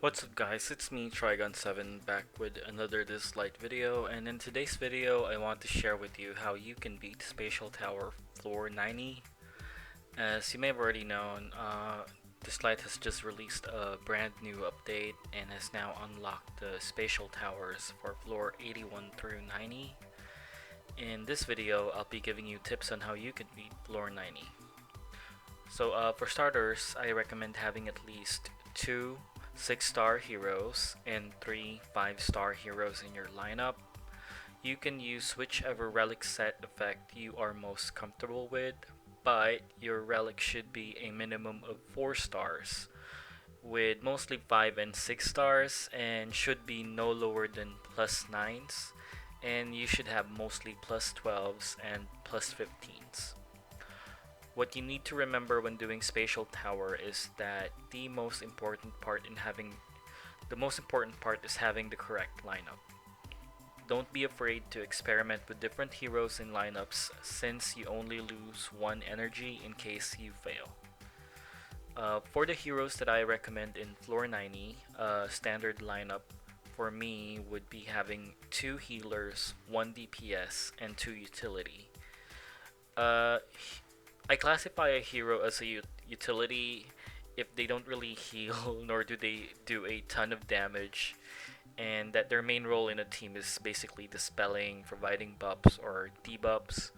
What's up guys, it's me Trigon7 back with another Dislyte video, and in today's video I want to share with you how you can beat Spatial Tower floor 90. As you may have already known, Dislyte has just released a brand new update and has now unlocked the Spatial Towers for floor 81 through 90. In this video I'll be giving you tips on how you can beat floor 90. So for starters, I recommend having at least 2 6-star heroes and 3 5-star heroes in your lineup. You can use whichever relic set effect you are most comfortable with, but your relic should be a minimum of 4 stars, with mostly 5 and 6 stars, and should be no lower than plus 9s, and you should have mostly plus 12s and plus 15s. What you need to remember when doing Spatial Tower is that the most important part is having the correct lineup. Don't be afraid to experiment with different heroes in lineups, since you only lose 1 energy in case you fail. For the heroes that I recommend in floor 90, standard lineup for me would be having 2 healers, 1 DPS, and 2 utility. I classify a hero as a utility if they don't really heal nor do they do a ton of damage, and that their main role in a team is basically dispelling, providing buffs or debuffs.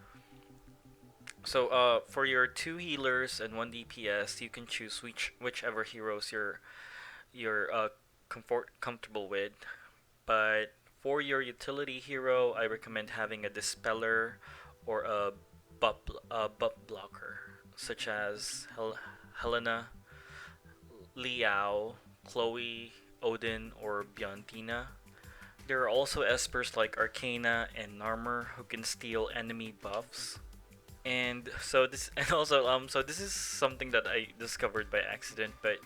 So for your 2 healers and 1 DPS, you can choose whichever heroes you're comfortable with. But for your utility hero, I recommend having a dispeller or a buff blocker, such as Helena, Liao, Chloe, Odin, or Biontina. There are also espers like Arcana and Narmer who can steal enemy buffs. And so this and also so this is something that I discovered by accident, but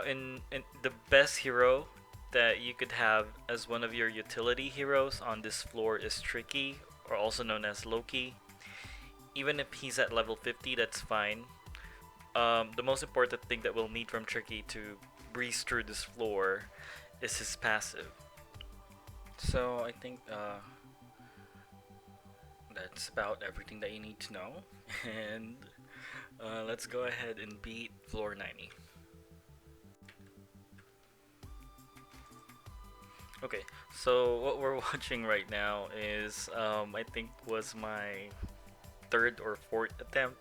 in the best hero that you could have as one of your utility heroes on this floor is Tricky, or also known as Loki. Even if he's at level 50, that's fine. The most important thing that we'll need from Tricky to breeze through this floor is his passive. So I think that's about everything that you need to know. And let's go ahead and beat floor 90. Okay, so what we're watching right now is I think was my 3rd or 4th attempt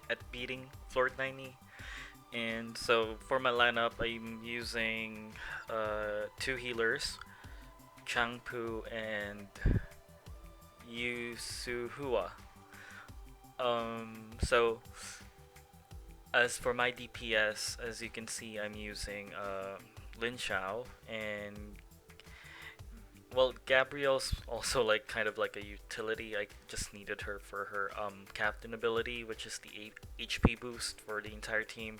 at beating floor 90. And so for my lineup, I'm using 2 healers, Changpu and Yusuhua. So as for my DPS, as you can see, I'm using Lin Xiao, and well, Gabrielle's also like kind of like a utility. I just needed her for her captain ability, which is the HP boost for the entire team,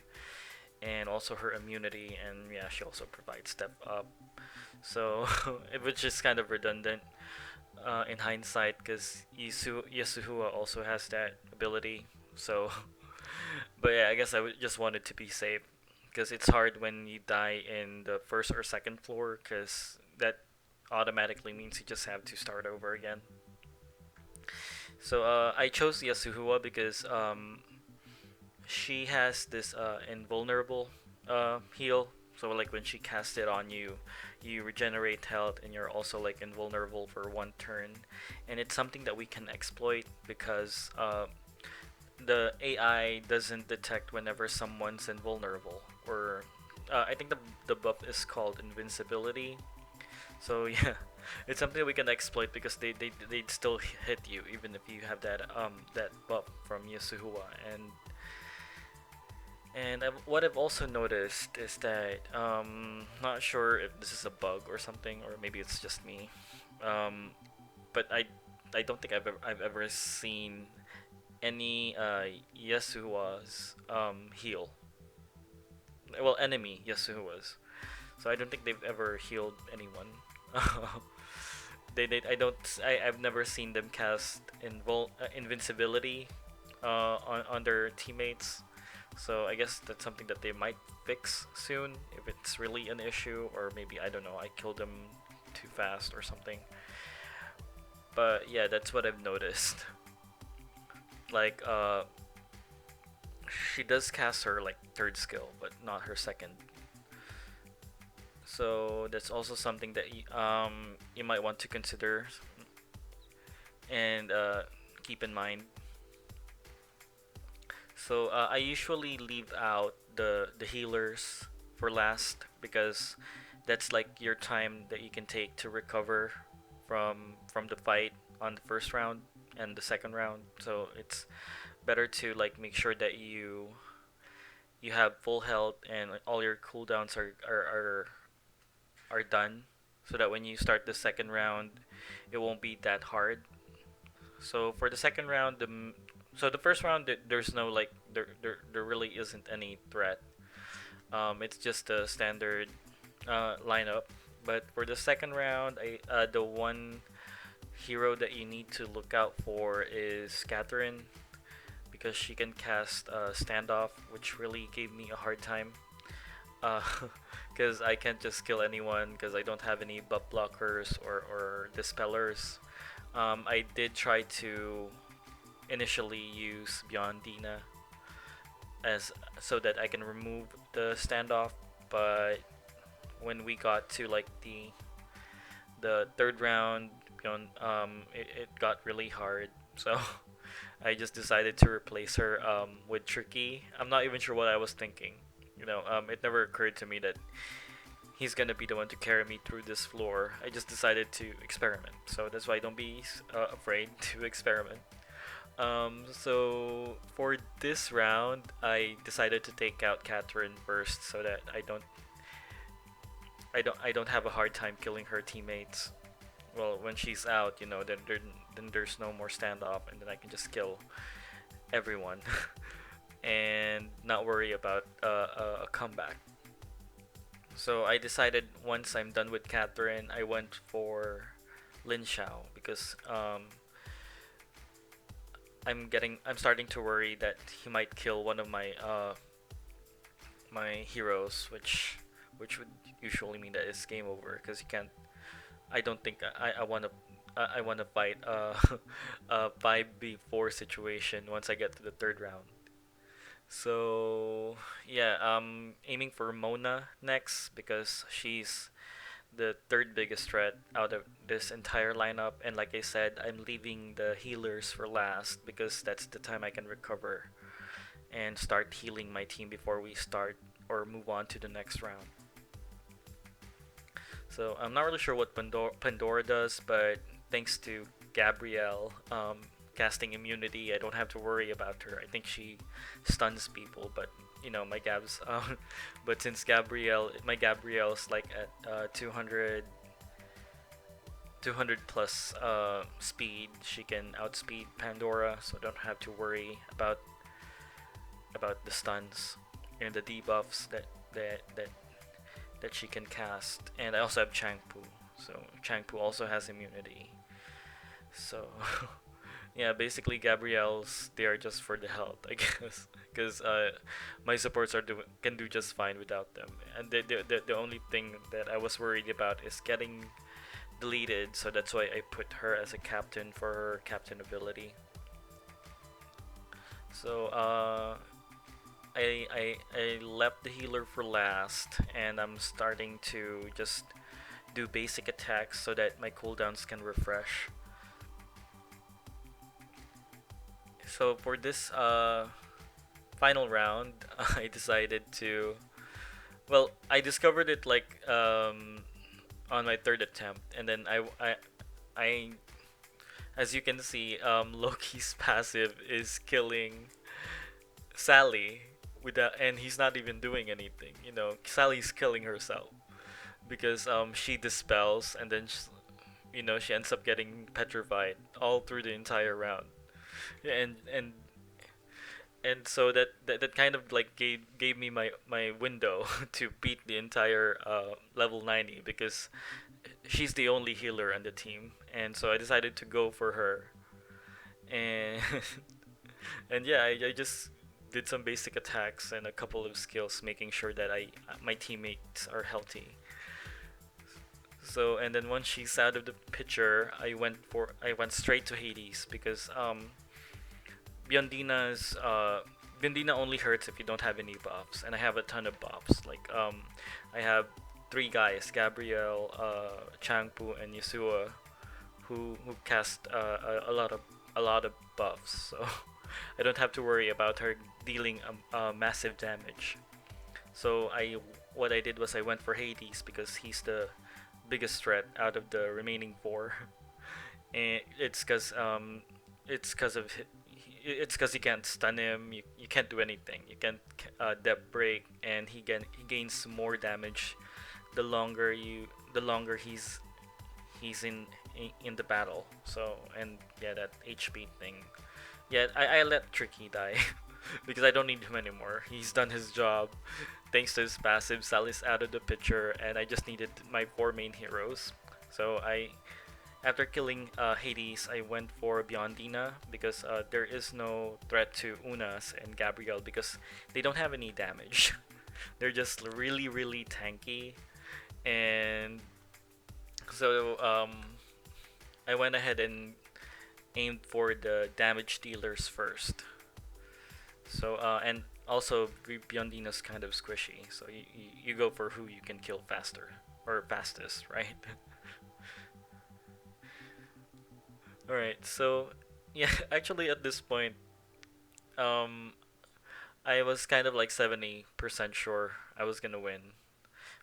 and also her immunity, and yeah, she also provides step up. So which is kind of redundant in hindsight, because Yasuhua also has that ability. So but yeah, I guess just wanted to be safe, because it's hard when you die in the 1st or 2nd floor, because that automatically means you just have to start over again. So I chose Yasuhua because she has this invulnerable heal. So like when she casts it on you, you regenerate health, and you're also like invulnerable for 1 turn. And it's something that we can exploit, because the AI doesn't detect whenever someone's invulnerable, or I think the buff is called invincibility. So yeah, it's something we can exploit, because they'd still hit you even if you have that buff from Yasuhua. And what I've also noticed is that not sure if this is a bug or something, or maybe it's just me, but I don't think I've ever seen any Yasuhua's heal. Well, enemy Yasuhua's. So I don't think they've ever healed anyone. I've never seen them cast invincibility on their teammates. So I guess that's something that they might fix soon if it's really an issue, or maybe I don't know, I killed them too fast or something. But yeah, that's what I've noticed. Like she does cast her like third skill, but not her second. So that's also something that you might want to consider and keep in mind. So I usually leave out the healers for last because that's like your time that you can take to recover from the fight on the first round and the second round. So it's better to like make sure that you have full health and like, all your cooldowns are done so that when you start the second round it won't be that hard. So for the second round, so the first round there's no like there really isn't any threat. It's just a standard lineup. But for the second round, the one hero that you need to look out for is Catherine because she can cast standoff, which really gave me a hard time. Because I can't just kill anyone because I don't have any buff blockers or dispellers. I did try to initially use Beyond Dina as so that I can remove the standoff, but when we got to like the third round, it got really hard. So I just decided to replace her with Tricky. I'm not even sure what I was thinking. It never occurred to me that he's gonna be the one to carry me through this floor. I just decided to experiment. So that's why don't be afraid to experiment. So for this round, I decided to take out Catherine first so that I don't have a hard time killing her teammates. Well, when she's out, then there's no more standoff, and then I can just kill everyone and not worry about a comeback. So I decided once I'm done with Catherine, I went for Lin Xiao because I'm starting to worry that he might kill one of my heroes, which would usually mean that it's game over because you can't. I don't think I want to fight a 5v4 situation once I get to the third round. So yeah, aiming for Mona next because she's the third biggest threat out of this entire lineup, and like I said, I'm leaving the healers for last because that's the time I can recover and start healing my team before we start or move on to the next round. So I'm not really sure what Pandora does, but thanks to Gabrielle casting immunity, I don't have to worry about her. I think she stuns people, but my Gabs. But since my Gabrielle's like at 200 plus speed, she can outspeed Pandora, so I don't have to worry about the stuns and the debuffs that she can cast. And I also have Changpu, so Changpu also has immunity. So yeah, basically Gabrielle's they are just for the health, I guess, because my supports can do just fine without them. And the only thing that I was worried about is getting deleted, so that's why I put her as a captain for her captain ability. So I left the healer for last, and I'm starting to just do basic attacks so that my cooldowns can refresh. So for this final round, I decided to. Well, I discovered it like on my third attempt, and then I as you can see, Loki's passive is killing Sally without, and he's not even doing anything. Sally's killing herself because she dispels, and then she ends up getting petrified all through the entire round. And so that kind of like gave me my window to beat the entire level 90 because she's the only healer on the team, and so I decided to go for her. And and yeah, I just did some basic attacks and a couple of skills, making sure that my teammates are healthy. So and then once she's out of the picture, I went straight to Hades because Biondina's Biondina only hurts if you don't have any buffs, and I have a ton of buffs. Like I have three guys: Gabriel, Changpu, and Yasua, who cast a lot of buffs. So I don't have to worry about her dealing massive damage. So what I did was I went for Hades because he's the biggest threat out of the remaining four, and it's cause of it's because you can't stun him. You can't do anything. You can't depth break, and he gains more damage the longer he's in the battle. So and yeah, that HP thing. Yeah, I let Tricky die because I don't need him anymore. He's done his job. Thanks to his passive, Sally's out of the picture, and I just needed my four main heroes. So after killing Hades, I went for Biondina because there is no threat to Unas and Gabriel because they don't have any damage. They're just really, really tanky. And so I went ahead and aimed for the damage dealers first. So and also Biondina's kind of squishy, so you go for who you can kill faster or fastest, right? All right, so yeah, actually at this point, um, I was kind of like 70% sure I was gonna win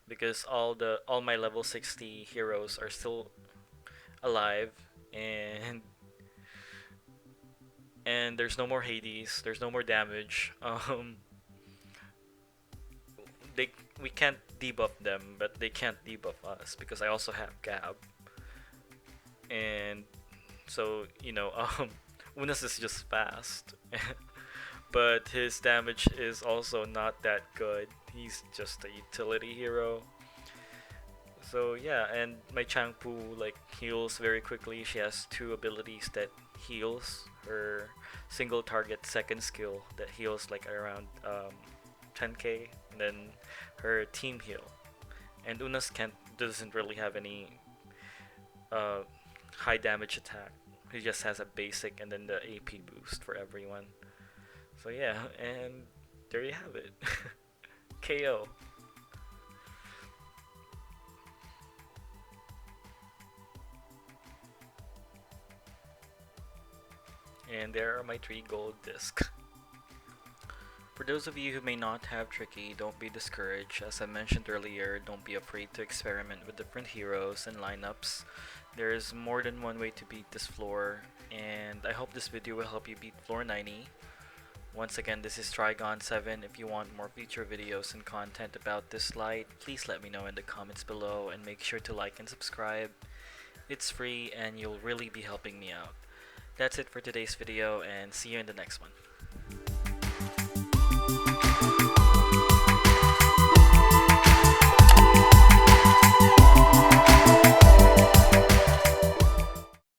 because all my level 60 heroes are still alive, and there's no more Hades, there's no more damage. They we can't debuff them, but they can't debuff us because I also have Gab, and so Unas is just fast, but his damage is also not that good. He's just a utility hero. So yeah, and my Changpu like heals very quickly. She has two abilities that heals her single target second skill that heals like around 10k, and then her team heal. And Unas can't doesn't really have any uh, high damage attack. He just has a basic and then the AP boost for everyone. So yeah, and there you have it. KO. And there are my 3 gold discs. For those of you who may not have Tricky, don't be discouraged. As I mentioned earlier, don't be afraid to experiment with different heroes and lineups. There is more than one way to beat this floor, and I hope this video will help you beat floor 90. Once again, this is Trigon 7. If you want more future videos and content about Dislyte, please let me know in the comments below, and make sure to like and subscribe. It's free and you'll really be helping me out. That's it for today's video, and see you in the next one.